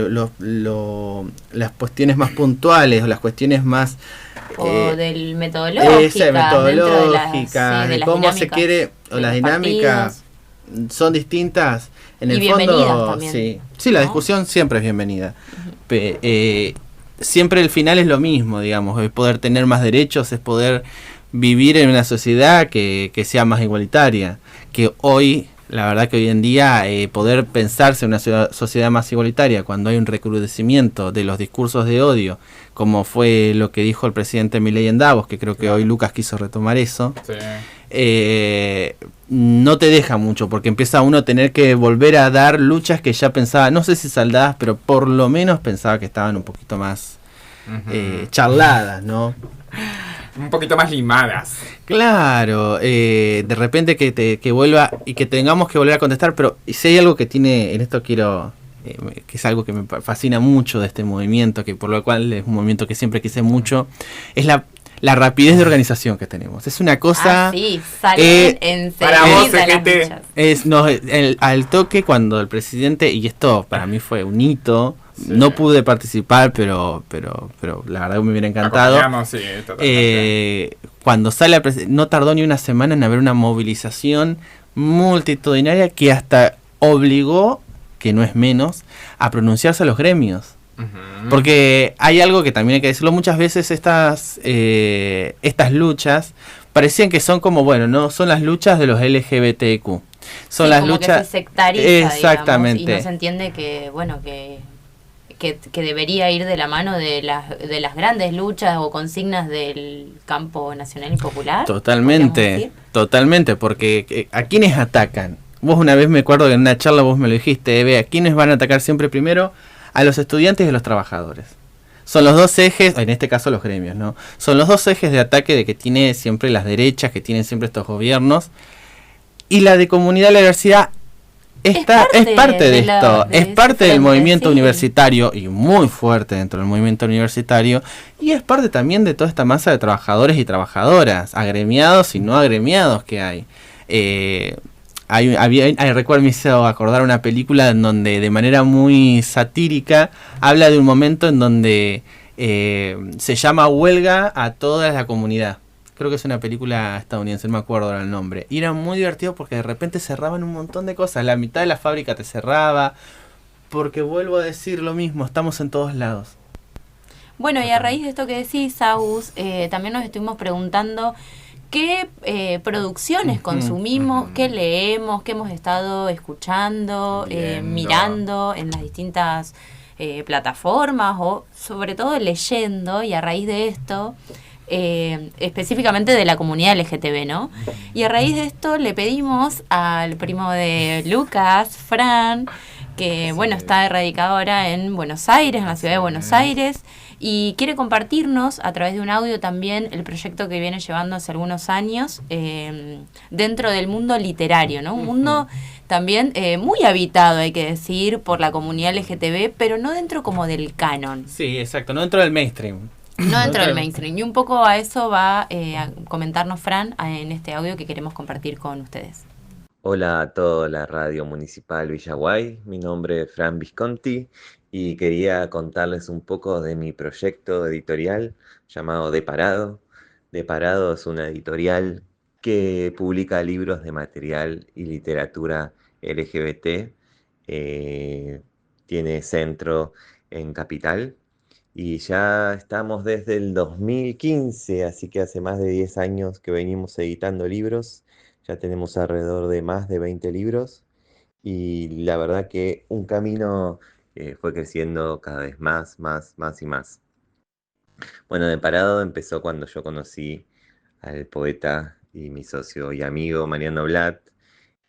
cuestiones más puntuales o las cuestiones más del metodológica, de cómo se quiere, o las dinámicas son distintas, en el fondo también, sí, la discusión siempre es bienvenida. Siempre el final es lo mismo, digamos, es poder tener más derechos, es poder vivir en una sociedad que sea más igualitaria, que hoy, la verdad que hoy en día poder pensarse en una sociedad más igualitaria cuando hay un recrudecimiento de los discursos de odio, como fue lo que dijo el presidente Milei en Davos, que creo que hoy Lucas quiso retomar eso, no te deja mucho, porque empieza uno a tener que volver a dar luchas que ya pensaba, no sé si saldadas, pero por lo menos pensaba que estaban un poquito más charladas, ¿no? Un poquito más limadas. Claro, de repente que vuelva y que tengamos que volver a contestar, pero si hay algo que tiene, en esto quiero, que es algo que me fascina mucho de este movimiento, que por lo cual es un movimiento que siempre quise mucho, es la rapidez de organización que tenemos. Es una cosa... salen enseguida las luchas. Al toque cuando el presidente, y esto para mí fue un hito, no pude participar, pero la verdad que me hubiera encantado. Cuando sale no tardó ni una semana en haber una movilización multitudinaria que hasta obligó, que no es menos, a pronunciarse a los gremios. Ujú. Porque hay algo que también hay que decirlo, muchas veces estas luchas parecían que son como, bueno, no son las luchas de los LGBTQ. Son Sí, las como luchas... que se sectariza, digamos, y no Exactamente. se entiende que, bueno, que debería ir de la mano de las grandes luchas o consignas del campo nacional y popular. podríamos Totalmente, decir. totalmente, porque ¿a quiénes atacan? Vos una vez me acuerdo que en una charla vos me lo dijiste, Eve, ¿a quiénes van a atacar siempre primero? A los estudiantes y a los trabajadores. Son los dos ejes, en este caso los gremios, ¿no? Son los dos ejes de ataque de que tiene siempre las derechas, que tienen siempre estos gobiernos. Y la de comunidad de la diversidad es parte de esto, es parte del movimiento universitario y muy fuerte dentro del movimiento universitario, y es parte también de toda esta masa de trabajadores y trabajadoras, agremiados y no agremiados que hay. Recuerdo, me hizo acordar una película en donde de manera muy satírica habla de un momento en donde se llama huelga a toda la comunidad. Creo que es una película estadounidense, no me acuerdo ahora el nombre. Y era muy divertido porque de repente cerraban un montón de cosas. La mitad de la fábrica te cerraba. Porque vuelvo a decir lo mismo, estamos en todos lados. Bueno, y a raíz de esto que decís, Agus, también nos estuvimos preguntando qué producciones consumimos, qué leemos, qué hemos estado escuchando, Viendo. mirando en las distintas plataformas o sobre todo leyendo, y a raíz de esto, específicamente de la comunidad LGTB, ¿no? Y a raíz de esto le pedimos al primo de Lucas, Fran, que bueno, está radicado ahora en Buenos Aires, en la ciudad de Buenos Aires, y quiere compartirnos a través de un audio también el proyecto que viene llevando hace algunos años dentro del mundo literario, ¿no? Un mundo también muy habitado, hay que decir, por la comunidad LGTB, pero no dentro como del canon. Sí, exacto, no dentro del mainstream. No dentro del mainstream. Y un poco a eso va a comentarnos Fran en este audio que queremos compartir con ustedes. Hola a toda la radio municipal Villaguay, mi nombre es Fran Visconti y quería contarles un poco de mi proyecto editorial llamado De Parado. De Parado es una editorial que publica libros de material y literatura LGBT. Tiene centro en Capital y ya estamos desde el 2015, así que hace más de 10 años que venimos editando libros. Ya tenemos alrededor de más de 20 libros y la verdad que un camino fue creciendo cada vez más y más. Bueno, De Parado empezó cuando yo conocí al poeta y mi socio y amigo Mariano Blatt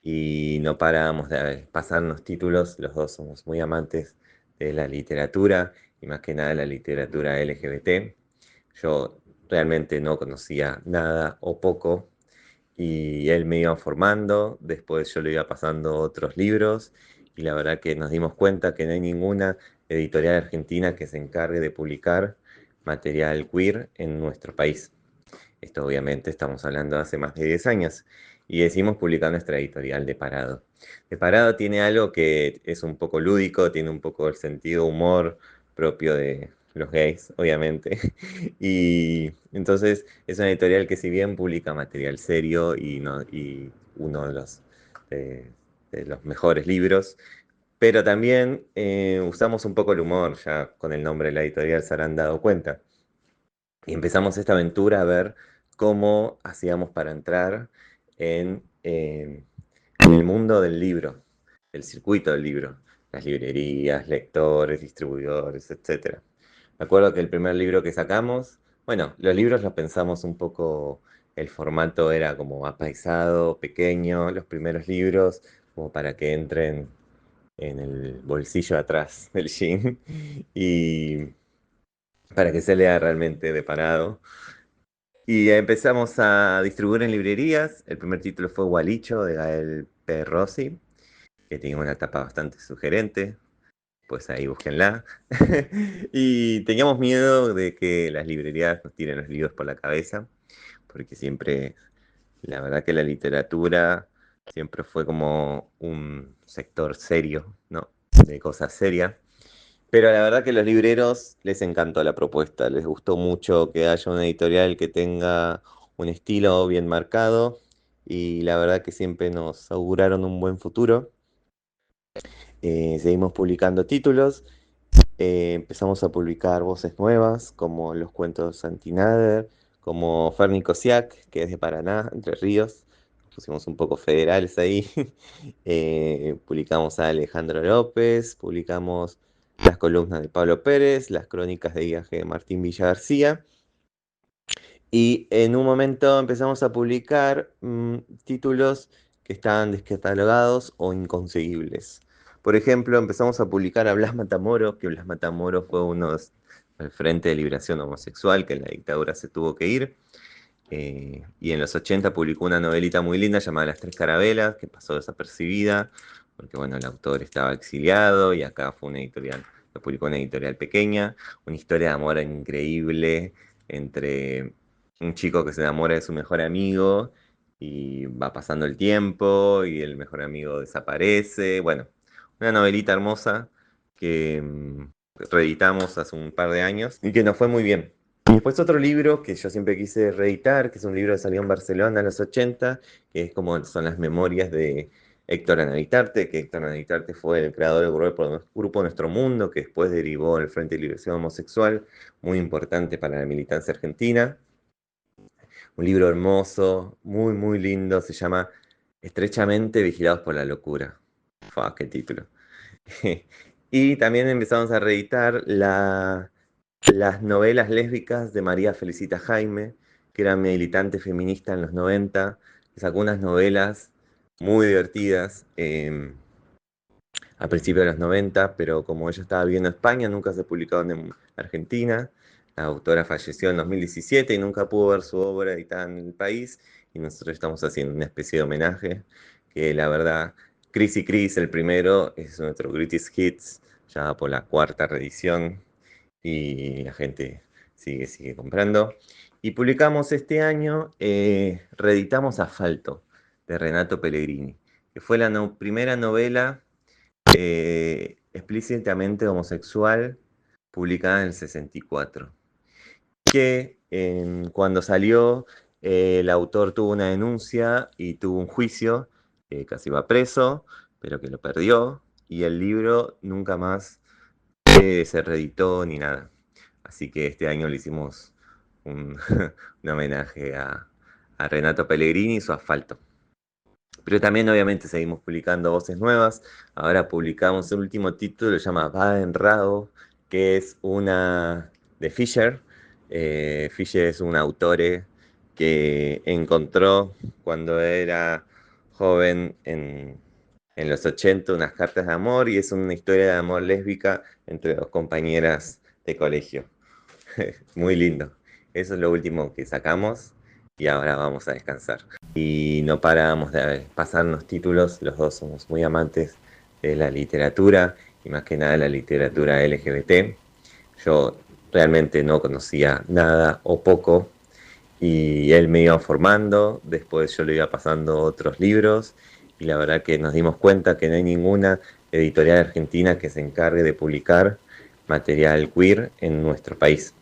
y no parábamos de pasarnos títulos. Los dos somos muy amantes de la literatura y más que nada de la literatura LGBT. Yo realmente no conocía nada o poco y él me iba formando, después yo le iba pasando otros libros y la verdad que nos dimos cuenta que no hay ninguna editorial argentina que se encargue de publicar material queer en nuestro país. Esto obviamente estamos hablando de hace más de 10 años y decidimos publicar nuestra editorial De Parado. De Parado tiene algo que es un poco lúdico, tiene un poco el sentido humor propio de los gays, obviamente. Y entonces es una editorial que si bien publica material serio y, no, y uno de los mejores libros, pero también usamos un poco el humor, ya con el nombre de la editorial se habrán dado cuenta. Y empezamos esta aventura a ver cómo hacíamos para entrar en el mundo del libro, el circuito del libro, las librerías, lectores, distribuidores, etc. Me acuerdo que el primer libro que sacamos, bueno, los libros los pensamos un poco, el formato era como apaisado, pequeño, los primeros libros, como para que entren en el bolsillo atrás del jean y para que se lea realmente de parado. Y empezamos a distribuir en librerías. El primer título fue Gualicho de Gael P. Rossi, que tiene una tapa bastante sugerente, pues ahí búsquenla. Y teníamos miedo de que las librerías nos tiren los libros por la cabeza, porque siempre, la verdad que la literatura siempre fue como un sector serio, ¿no? De cosas serias. Pero la verdad que a los libreros les encantó la propuesta, les gustó mucho que haya una editorial que tenga un estilo bien marcado y la verdad que siempre nos auguraron un buen futuro. Seguimos publicando títulos empezamos a publicar voces nuevas, como los cuentos Antinader, como Ferni Cosiac, que es de Paraná, Entre Ríos. Pusimos un poco federales ahí. Publicamos a Alejandro López, publicamos las columnas de Pablo Pérez, las crónicas de viaje de Martín Villa García. Y en un momento empezamos a publicar títulos que estaban descatalogados o inconseguibles. Por ejemplo, empezamos a publicar a Blas Matamoros, que Blas Matamoros fue uno del Frente de Liberación Homosexual, que en la dictadura se tuvo que ir. Y en los 80 publicó una novelita muy linda llamada Las Tres Carabelas, que pasó desapercibida, porque bueno, el autor estaba exiliado y acá fue una editorial, lo publicó una editorial pequeña, una historia de amor increíble entre un chico que se enamora de su mejor amigo y va pasando el tiempo y el mejor amigo desaparece. Bueno, una novelita hermosa que reeditamos hace un par de años y que nos fue muy bien. Y después otro libro que yo siempre quise reeditar, que es un libro que salió en Barcelona en los 80, que es como son las memorias de Héctor Anavitarte, que Héctor Anavitarte fue el creador del grupo Nuestro Mundo, que después derivó el Frente de Liberación Homosexual, muy importante para la militancia argentina. Un libro hermoso, muy, muy lindo, se llama Estrechamente Vigilados por la Locura. ¡Fua, qué título! Y también empezamos a reeditar las novelas lésbicas de María Felicita Jaime, que era militante feminista en los 90, que sacó unas novelas muy divertidas a principios de los 90, pero como ella estaba viviendo en España, nunca se publicaron en Argentina. La autora falleció en 2017 y nunca pudo ver su obra editada en el país, y nosotros estamos haciendo una especie de homenaje, que la verdad, Chris y Chris, el primero, es nuestro Greatest Hits, ya va por la 4ª reedición, y la gente sigue comprando. Y publicamos este año, reeditamos Asfalto, de Renato Pellegrini, que fue la primera novela explícitamente homosexual publicada en el 64, que cuando salió el autor tuvo una denuncia y tuvo un juicio, casi va preso, pero que lo perdió, y el libro nunca más se reeditó ni nada. Así que este año le hicimos un homenaje a Renato Pellegrini y su Asfalto. Pero también obviamente seguimos publicando voces nuevas. Ahora publicamos el último título, se llama Baden-Rao, que es una de Fischer. Fischer es un autor que encontró cuando era joven en los 80 unas cartas de amor, y es una historia de amor lésbica entre dos compañeras de colegio. Muy lindo. Eso es lo último que sacamos y ahora vamos a descansar. Y no paramos de pasarnos títulos, los dos somos muy amantes de la literatura y más que nada la literatura LGBT. Yo realmente no conocía nada o poco y él me iba formando, después yo le iba pasando otros libros y la verdad que nos dimos cuenta que no hay ninguna editorial argentina que se encargue de publicar material queer en nuestro país.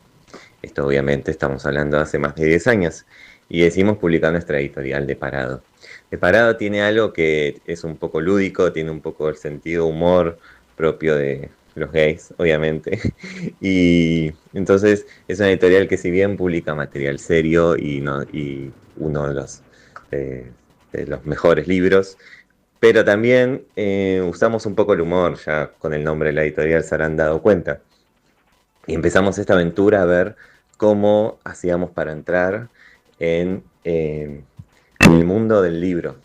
Esto obviamente estamos hablando de hace más de 10 años y decidimos publicar nuestra editorial De Parado. De Parado tiene algo que es un poco lúdico, tiene un poco el sentido humor propio de los gays, obviamente. Y entonces es una editorial que si bien publica material serio y uno de los mejores libros, pero también usamos un poco el humor, ya con el nombre de la editorial se habrán dado cuenta. Y empezamos esta aventura a ver cómo hacíamos para entrar en el mundo del libro,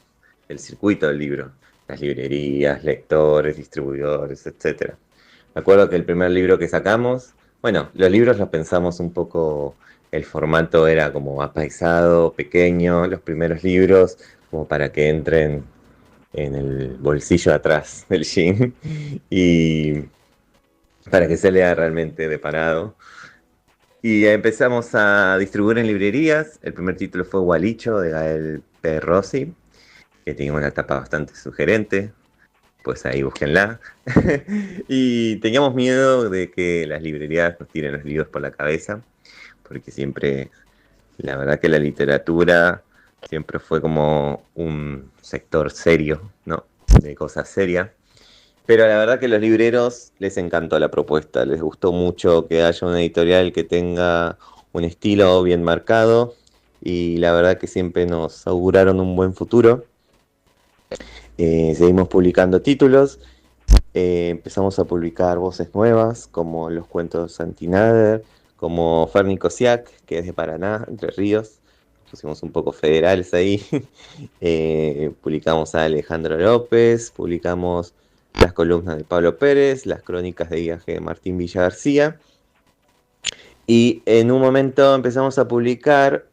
el circuito del libro, las librerías, lectores, distribuidores, etc. Me acuerdo que el primer libro que sacamos, bueno, los libros los pensamos un poco, el formato era como apaisado, pequeño, los primeros libros, como para que entren en el bolsillo atrás del jean y para que se lea realmente de parado. Y empezamos a distribuir en librerías. El primer título fue Gualicho, de Gael P. Rossi, que tenía una tapa bastante sugerente, pues ahí búsquenla. Y teníamos miedo de que las librerías nos tiren los libros por la cabeza, porque siempre, la verdad que la literatura siempre fue como un sector serio, ¿no? De cosas serias. Pero la verdad que a los libreros les encantó la propuesta, les gustó mucho que haya una editorial que tenga un estilo bien marcado y la verdad que siempre nos auguraron un buen futuro. Seguimos publicando títulos, empezamos a publicar voces nuevas como los cuentos Santinader, como Ferni Cosiac, que es de Paraná, Entre Ríos, pusimos un poco federales ahí. Publicamos a Alejandro López, publicamos las columnas de Pablo Pérez, las crónicas de viaje de Martín Villa García. Y en un momento empezamos a publicar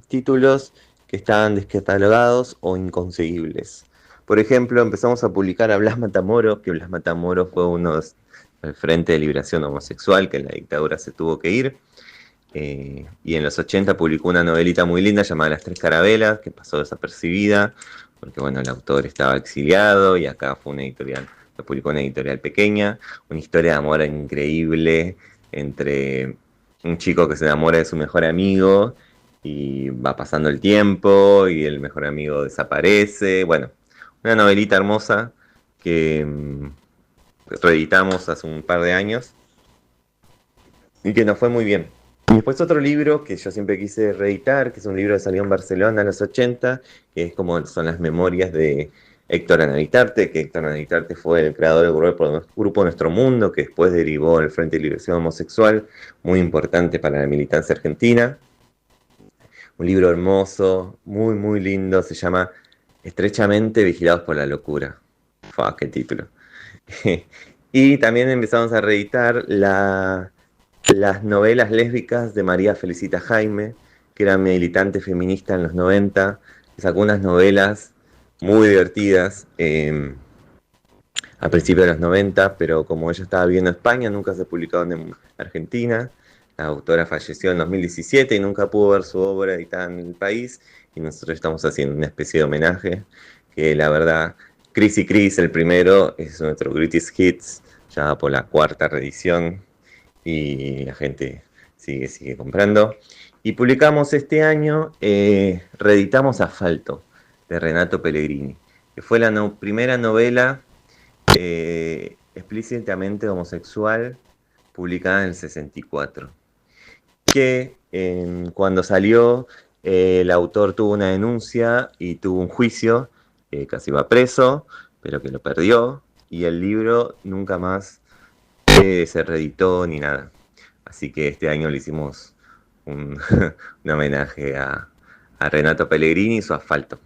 títulos que estaban descatalogados o inconseguibles. Por ejemplo, empezamos a publicar a Blas Matamoros, que Blas Matamoros fue uno del Frente de Liberación Homosexual, que en la dictadura se tuvo que ir. Y en los 80 publicó una novelita muy linda llamada Las Tres Carabelas, que pasó desapercibida, porque bueno, el autor estaba exiliado y acá fue una editorial, lo publicó una editorial pequeña, una historia de amor increíble entre un chico que se enamora de su mejor amigo y va pasando el tiempo y el mejor amigo desaparece. Bueno, una novelita hermosa que reeditamos hace un par de años y que nos fue muy bien. Y después otro libro que yo siempre quise reeditar, que es un libro que salió en Barcelona en los 80, que es como son las memorias de Héctor Analitarte, que Héctor Analitarte fue el creador del grupo Nuestro Mundo, que después derivó el Frente de Liberación Homosexual, muy importante para la militancia argentina. Un libro hermoso, muy muy lindo, se llama Estrechamente Vigilados por la Locura. ¡Fua, qué título! Y también empezamos a reeditar las novelas lésbicas de María Felicita Jaime, que era militante feminista en los 90, que sacó unas novelas muy divertidas a principios de los 90, pero como ella estaba viviendo en España, nunca se publicaron en Argentina. La autora falleció en 2017 y nunca pudo ver su obra editada en el país, y nosotros estamos haciendo una especie de homenaje, que la verdad, Chris y Chris, el primero, es nuestro Greatest Hits, ya va por la 4ª reedición, y la gente sigue comprando. Y publicamos este año, reeditamos Asfalto, de Renato Pellegrini, que fue la primera novela explícitamente homosexual publicada en el 64. Que cuando salió, el autor tuvo una denuncia y tuvo un juicio, casi va preso, pero que lo perdió, y el libro nunca más se reeditó ni nada. Así que este año le hicimos un homenaje a Renato Pellegrini y su Asfalto.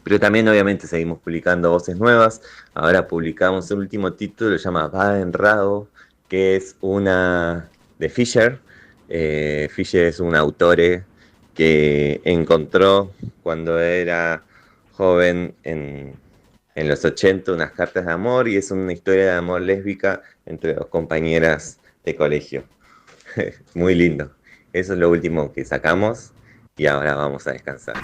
Pero también obviamente seguimos publicando voces nuevas. Ahora publicamos el último título, se llama Baden-Rao, que es una de Fischer. Fischer es un autor que encontró cuando era joven en los 80 unas cartas de amor, y es una historia de amor lésbica entre dos compañeras de colegio. Muy lindo. Eso es lo último que sacamos y ahora vamos a descansar.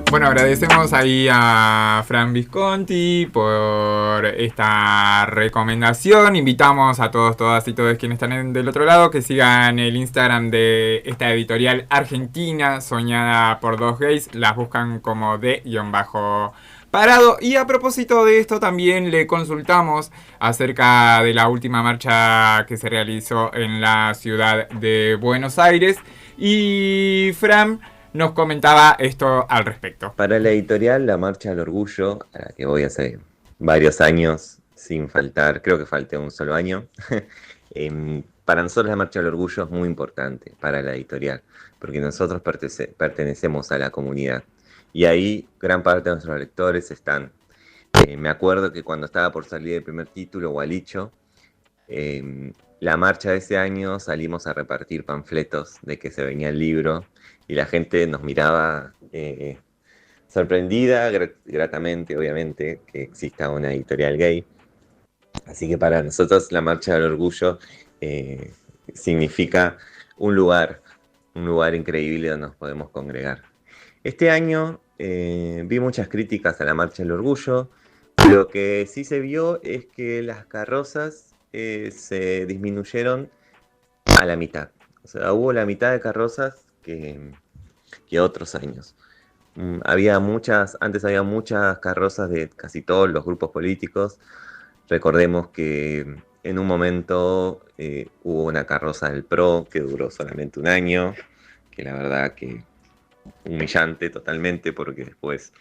Bueno, agradecemos ahí a Fran Visconti por esta recomendación. Invitamos a todos, todas y todos quienes están del otro lado que sigan el Instagram de esta editorial argentina, soñada por dos gays. Las buscan como de_parado. Y a propósito de esto, también le consultamos acerca de la última marcha que se realizó en la ciudad de Buenos Aires. Y Fran nos comentaba esto al respecto. Para la editorial, la Marcha del Orgullo, a la que voy hace varios años sin faltar, creo que falté un solo año. Para nosotros la Marcha del Orgullo es muy importante para la editorial, porque nosotros pertenecemos a la comunidad. Y ahí gran parte de nuestros lectores están. Me acuerdo que cuando estaba por salir el primer título, Gualicho, la marcha de ese año salimos a repartir panfletos de que se venía el libro, y la gente nos miraba sorprendida, gratamente, obviamente, que exista una editorial gay. Así que para nosotros la Marcha del Orgullo significa un lugar increíble donde nos podemos congregar. Este año vi muchas críticas a la Marcha del Orgullo. Lo que sí se vio es que las carrozas se disminuyeron a la mitad. O sea, hubo la mitad de carrozas que otros años. Antes había muchas carrozas de casi todos los grupos políticos. Recordemos que en un momento hubo una carroza del PRO que duró solamente un año, que la verdad que humillante totalmente, porque después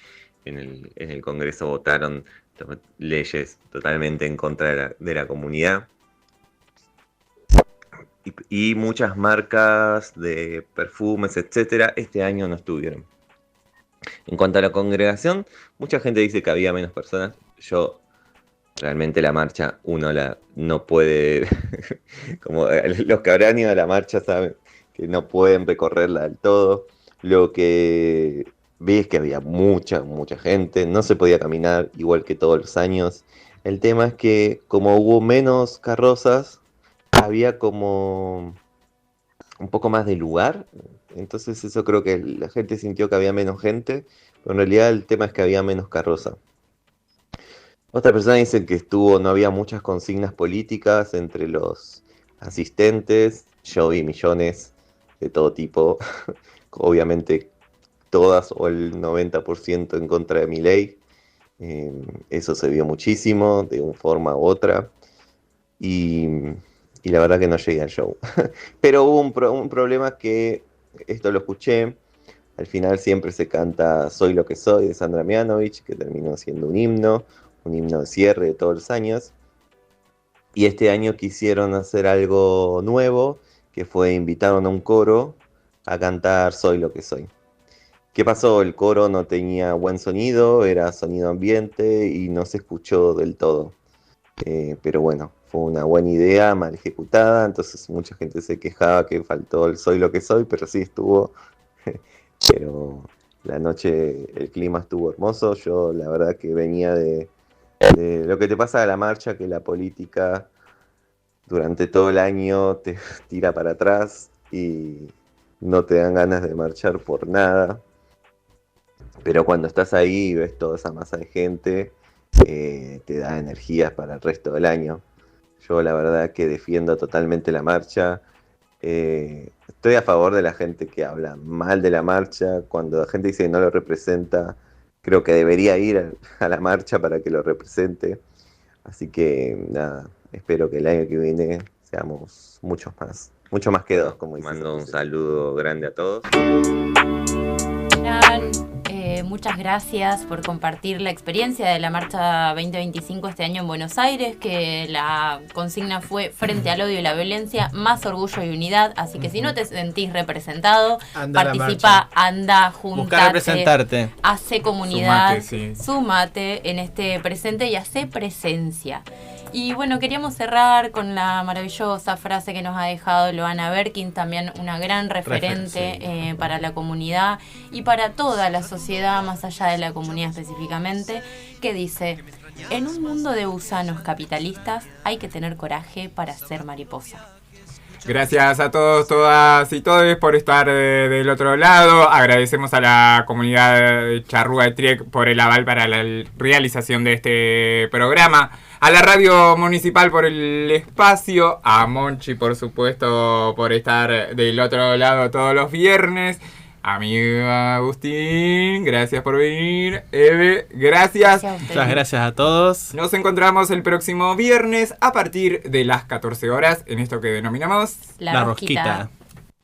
en el Congreso votaron leyes totalmente en contra de la comunidad. Y muchas marcas de perfumes, etcétera, este año no estuvieron. En cuanto a la congregación, mucha gente dice que había menos personas. Yo realmente la marcha no puede, como los que habrán ido a la marcha saben que no pueden recorrerla del todo. Lo que vi es que había mucha gente, no se podía caminar igual que todos los años. El tema es que como hubo menos carrozas, había como un poco más de lugar, entonces eso creo que la gente sintió que había menos gente, pero en realidad el tema es que había menos carroza. Otra persona dice que no había muchas consignas políticas entre los asistentes. Yo vi millones de todo tipo, obviamente todas o el 90% en contra de Milei. Eso se vio muchísimo, de una forma u otra. Y la verdad que no llegué al show. Pero hubo un problema que, esto lo escuché, al final siempre se canta Soy lo que soy de Sandra Mianovich, que terminó siendo un himno de cierre de todos los años. Y este año quisieron hacer algo nuevo, que fue invitaron a un coro a cantar Soy lo que soy. ¿Qué pasó? El coro no tenía buen sonido, era sonido ambiente y no se escuchó del todo. Pero bueno, fue una buena idea, mal ejecutada, entonces mucha gente se quejaba que faltó el Soy lo que soy, pero sí estuvo. Pero la noche, el clima estuvo hermoso. Yo la verdad que venía de lo que te pasa a la marcha, que la política durante todo el año te tira para atrás y no te dan ganas de marchar por nada. Pero cuando estás ahí y ves toda esa masa de gente, te da energías para el resto del año. Yo la verdad que defiendo totalmente la marcha. Estoy a favor de la gente que habla mal de la marcha. Cuando la gente dice que no lo representa, creo que debería ir a la marcha para que lo represente. Así que nada, espero que el año que viene seamos mucho más que dos, como dicen. Mando un saludo grande a todos. Muchas gracias por compartir la experiencia de la Marcha 2025 este año en Buenos Aires, que la consigna fue frente al odio y la violencia, más orgullo y unidad. Así que si no te sentís representado, participa, anda, juntate, busca representarte, hace comunidad, sumate, sí. Sumate en este presente y hace presencia. Y bueno, queríamos cerrar con la maravillosa frase que nos ha dejado Loana Berkins, también una gran referente para la comunidad y para toda la sociedad, más allá de la comunidad específicamente, que dice: en un mundo de gusanos capitalistas hay que tener coraje para ser mariposa. Gracias a todos, todas y todos por estar del otro lado. Agradecemos a la comunidad de Charrúa y Triec por el aval para la realización de este programa. A la radio municipal por el espacio. A Monchi, por supuesto, por estar del otro lado todos los viernes. Amigo Agustín, gracias por venir. Eve, gracias. Muchas gracias a todos. Nos encontramos el próximo viernes a partir de las 14 horas en esto que denominamos La Rosquita.